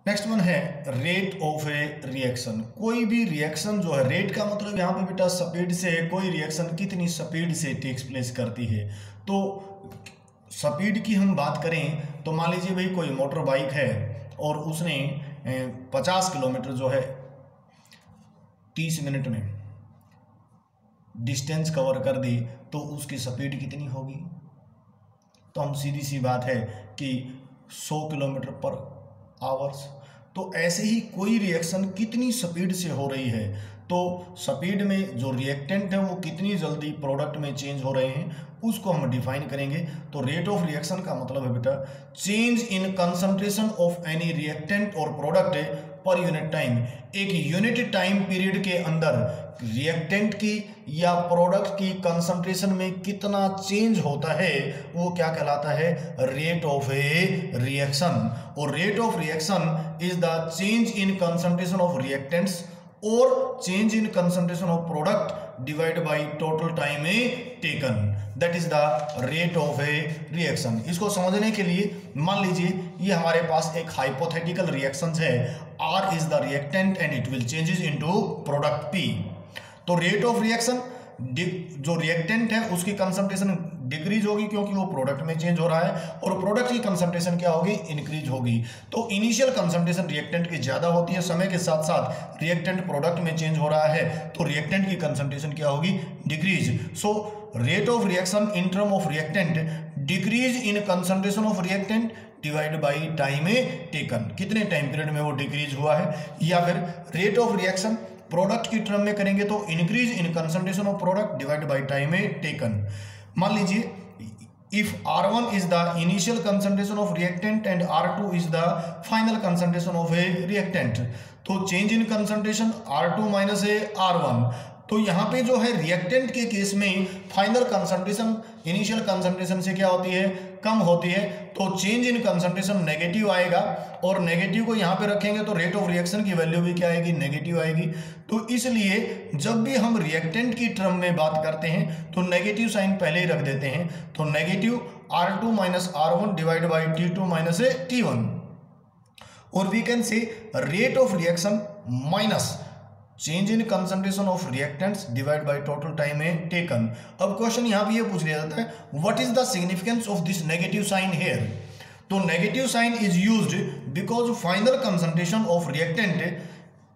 Next one है rate of a reaction. कोई भी रिएक्शन जो है, रेट का मतलब यहाँ पे बेटा स्पीड से, कोई रिएक्शन कितनी स्पीड से टेक्स प्लेस करती है। तो स्पीड की हम बात करें तो मान लीजिए भाई कोई मोटर बाइक है और उसने 50 किलोमीटर जो है 30 मिनट में डिस्टेंस कवर कर दी, तो उसकी स्पीड कितनी होगी? तो हम सीधी सी बात है कि 100 किलोमीटर पर आवर्स। तो ऐसे ही कोई रिएक्शन कितनी स्पीड से हो रही है, तो स्पीड में जो रिएक्टेंट है वो कितनी जल्दी प्रोडक्ट में चेंज हो रहे हैं, उसको हम डिफाइन करेंगे। तो रेट ऑफ रिएक्शन का मतलब है बेटा change in concentration of any reactant और प्रोडक्ट पर यूनिट टाइम। एक यूनिट टाइम पीरियड के अंदर रिएक्टेंट की या प्रोडक्ट की कंसंट्रेशन में कितना चेंज होता है वो क्या कहलाता है? Rate of a reaction. और rate of reaction is the change in concentration of reactants और change in concentration of product divide by total time taken, that is the rate of a reaction. इसको समझने के लिए मान लीजिए ये हमारे पास एक हाइपोथेटिकल रिएक्शन है, R is the reactant and it will changes into product P। तो रेट ऑफ रिएक्शन, जो रिएक्टेंट है उसकी कंसंट्रेशन डिक्रीज होगी क्योंकि वो प्रोडक्ट में चेंज हो रहा है, और प्रोडक्ट की कंसंट्रेशन क्या होगी? इंक्रीज होगी। तो इनिशियल कंसंट्रेशन रिएक्टेंट की ज्यादा होती है, समय के साथ साथ रिएक्टेंट प्रोडक्ट में चेंज हो रहा है तो रिएक्टेंट की कंसंट्रेशन क्या होगी? Decrease. So rate of reaction in term of reactant decrease in concentration of reactant divide by time taken, कितने टाइम पीरियड में वो डिक्रीज हुआ है। या फिर रेट ऑफ रिएक्शन प्रोडक्ट की टर्म में करेंगे तो increase in concentration of product divide by time taken. मान लीजिए if R1 is the initial concentration of reactant and R2 is the final concentration of a reactant, तो change in concentration R2 minus a R1। तो यहाँ पे जो है reactant के case में फाइनल कंसंट्रेशन इनिशियल कंसंट्रेशन से क्या होती है? कम होती है, तो चेंज इन कंसंट्रेशन नेगेटिव आएगा, और नेगेटिव को यहाँ पे रखेंगे तो रेट ऑफ रिएक्शन की वैल्यू भी क्या आएगी? नेगेटिव आएगी। तो इसलिए जब भी हम रिएक्टेंट की टर्म में बात करते हैं तो नेगेटिव साइन पहले ही रख देते हैं, तो negative R2 minus R1 divide by T2 minus T1, और we can say rate of reaction minus change in concentration of reactants divide by total time taken. अब क्वेश्चन यहाँ पे ये पूछ लिया जाता है what is the significance of this negative sign here. तो negative sign is used because final concentration of reactant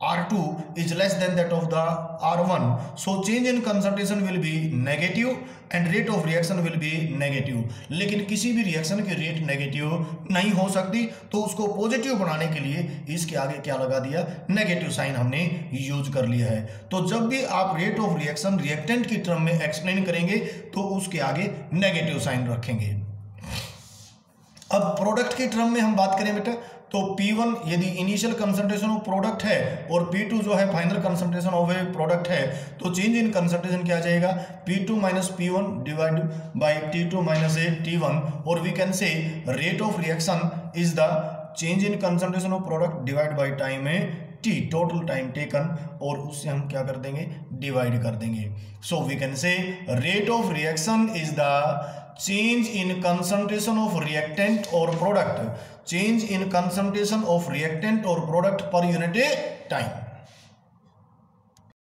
R2 is less than that of the R1, so change in concentration will be negative and rate of reaction will be negative। लेकिन किसी भी reaction की rate negative नहीं हो सकती, तो उसको positive बनाने के लिए इसके आगे क्या लगा दिया? नेगेटिव साइन हमने यूज कर लिया है। तो जब भी आप रेट ऑफ रिएक्शन रिएक्टेंट की टर्म में एक्सप्लेन करेंगे तो उसके आगे नेगेटिव साइन रखेंगे। अब प्रोडक्ट की टर्म में हम बात करें बेटा, तो P1 यदि इनिशियल कंसंट्रेशन ऑफ प्रोडक्ट है और P2 जो है final concentration of A product है, तो चेंज इन कंसंट्रेशन क्या आ जाएगा? P2 minus P1 divide by T2 minus T1, और we can say rate of reaction is the change in concentration of product divide by time T, total time taken, और उससे हम क्या कर देंगे? Divide कर देंगे। So we can say rate of reaction is the change in concentration of reactant or product, change in concentration of reactant or product per unit time।